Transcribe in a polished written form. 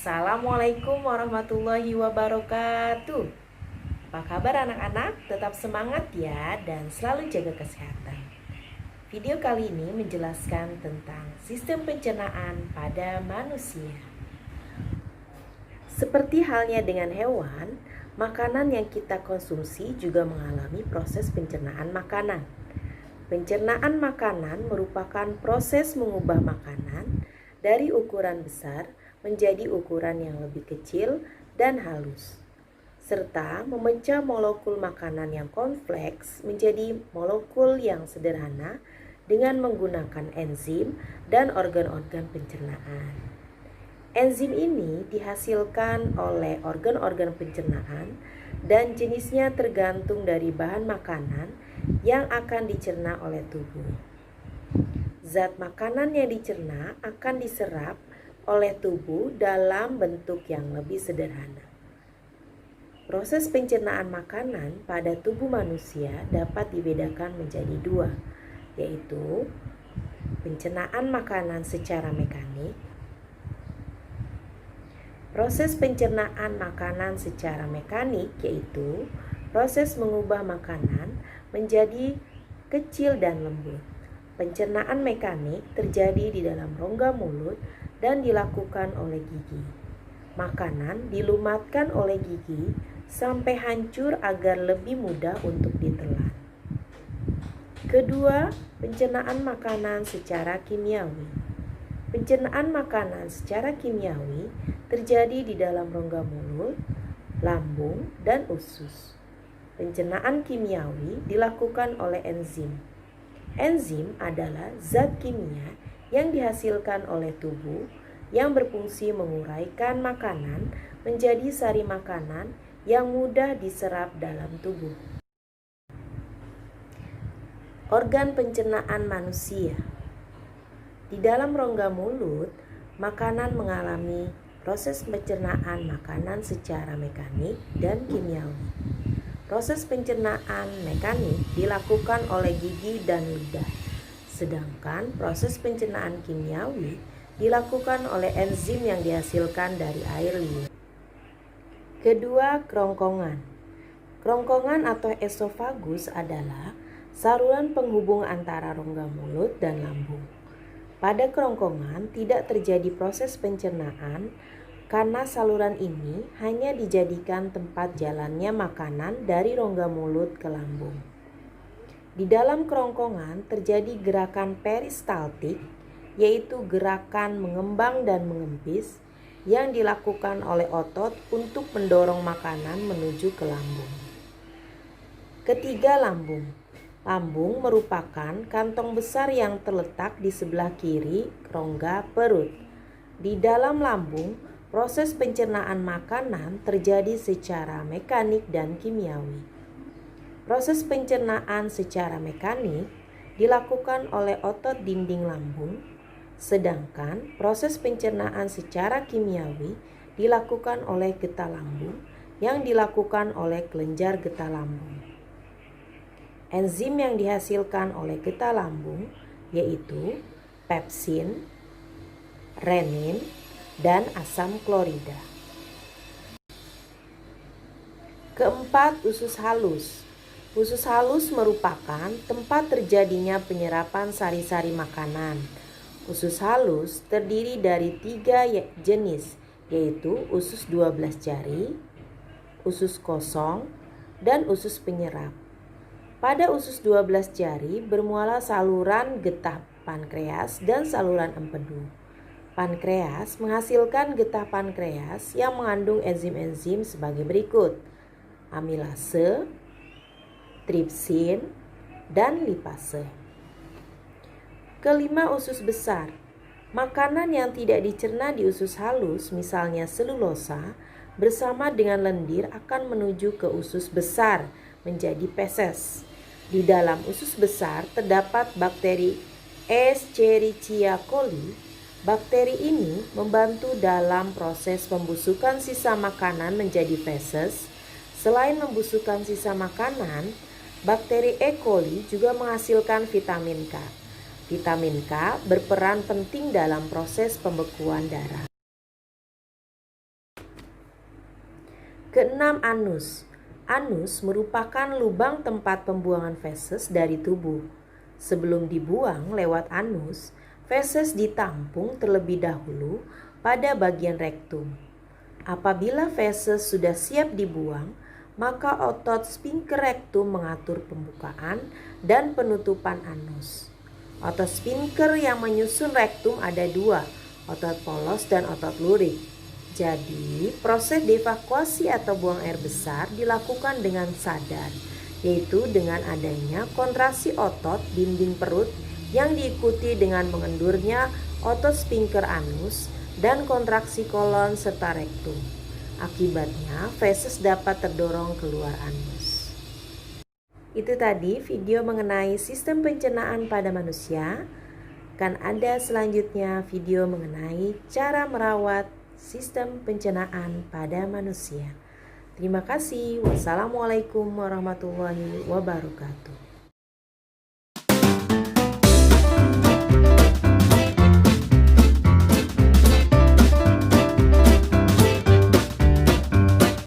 Assalamualaikum warahmatullahi wabarakatuh. Apa kabar anak-anak? Tetap semangat ya dan selalu jaga kesehatan. Video kali ini menjelaskan tentang sistem pencernaan pada manusia. Seperti halnya dengan hewan, makanan yang kita konsumsi juga mengalami proses pencernaan makanan. Pencernaan makanan merupakan proses mengubah makanan dari ukuran besar menjadi ukuran yang lebih kecil dan halus, serta memecah molekul makanan yang kompleks menjadi molekul yang sederhana dengan menggunakan enzim dan organ-organ pencernaan. Enzim ini dihasilkan oleh organ-organ pencernaan dan jenisnya tergantung dari bahan makanan yang akan dicerna oleh tubuh. Zat makanan yang dicerna akan diserap oleh tubuh dalam bentuk yang lebih sederhana. Proses pencernaan makanan pada tubuh manusia dapat dibedakan menjadi dua, yaitu pencernaan makanan secara mekanik. Proses pencernaan makanan secara mekanik yaitu proses mengubah makanan menjadi kecil dan lembut. Pencernaan mekanik terjadi di dalam rongga mulut dan dilakukan oleh gigi. Makanan dilumatkan oleh gigi sampai hancur agar lebih mudah untuk ditelan. Kedua, pencernaan makanan secara kimiawi. Pencernaan makanan secara kimiawi terjadi di dalam rongga mulut, lambung, dan usus. Pencernaan kimiawi dilakukan oleh enzim. Enzim adalah zat kimia yang dihasilkan oleh tubuh yang berfungsi menguraikan makanan menjadi sari makanan yang mudah diserap dalam tubuh. Organ pencernaan manusia. Di dalam rongga mulut, makanan mengalami proses pencernaan makanan secara mekanik dan kimiawi. Proses pencernaan mekanik dilakukan oleh gigi dan lidah, sedangkan proses pencernaan kimiawi dilakukan oleh enzim yang dihasilkan dari air liur. Kedua, kerongkongan. Kerongkongan atau esofagus adalah saluran penghubung antara rongga mulut dan lambung. Pada kerongkongan tidak terjadi proses pencernaan karena saluran ini hanya dijadikan tempat jalannya makanan dari rongga mulut ke lambung. Di dalam kerongkongan terjadi gerakan peristaltik, yaitu gerakan mengembang dan mengempis yang dilakukan oleh otot untuk mendorong makanan menuju ke lambung. Ketiga, lambung. Lambung merupakan kantong besar yang terletak di sebelah kiri rongga perut. Di dalam lambung, proses pencernaan makanan terjadi secara mekanik dan kimiawi. Proses pencernaan secara mekanik dilakukan oleh otot dinding lambung, sedangkan proses pencernaan secara kimiawi dilakukan oleh getah lambung yang dilakukan oleh kelenjar getah lambung. Enzim yang dihasilkan oleh getah lambung yaitu pepsin, renin, dan asam klorida. Keempat, usus halus. Usus halus merupakan tempat terjadinya penyerapan sari-sari makanan. Usus halus terdiri dari 3 jenis, yaitu usus 12 jari, usus kosong, dan usus penyerap. Pada usus 12 jari bermuara saluran getah pankreas dan saluran empedu. Pankreas menghasilkan getah pankreas yang mengandung enzim-enzim sebagai berikut: amilase, tripsin, dan lipase. Kelima, usus besar. Makanan yang tidak dicerna di usus halus, misalnya selulosa, bersama dengan lendir akan menuju ke usus besar menjadi feses. Di dalam usus besar terdapat bakteri Escherichia coli. Bakteri ini membantu dalam proses pembusukan sisa makanan menjadi feses. Selain membusukkan sisa makanan, bakteri E. coli juga menghasilkan vitamin K. Vitamin K berperan penting dalam proses pembekuan darah. Keenam, anus. Anus merupakan lubang tempat pembuangan feses dari tubuh. Sebelum dibuang lewat anus, feses ditampung terlebih dahulu pada bagian rektum. Apabila feses sudah siap dibuang, maka otot sphincter rektum mengatur pembukaan dan penutupan anus. Otot sphincter yang menyusun rektum ada dua, otot polos dan otot lurik. Jadi, proses devakuasi atau buang air besar dilakukan dengan sadar, yaitu dengan adanya kontraksi otot dinding perut yang diikuti dengan mengendurnya otot sphincter anus dan kontraksi kolon serta rektum. Akibatnya, feses dapat terdorong keluar anus. Itu tadi video mengenai sistem pencernaan pada manusia. Akan ada selanjutnya video mengenai cara merawat sistem pencernaan pada manusia. Terima kasih. Wassalamualaikum warahmatullahi wabarakatuh.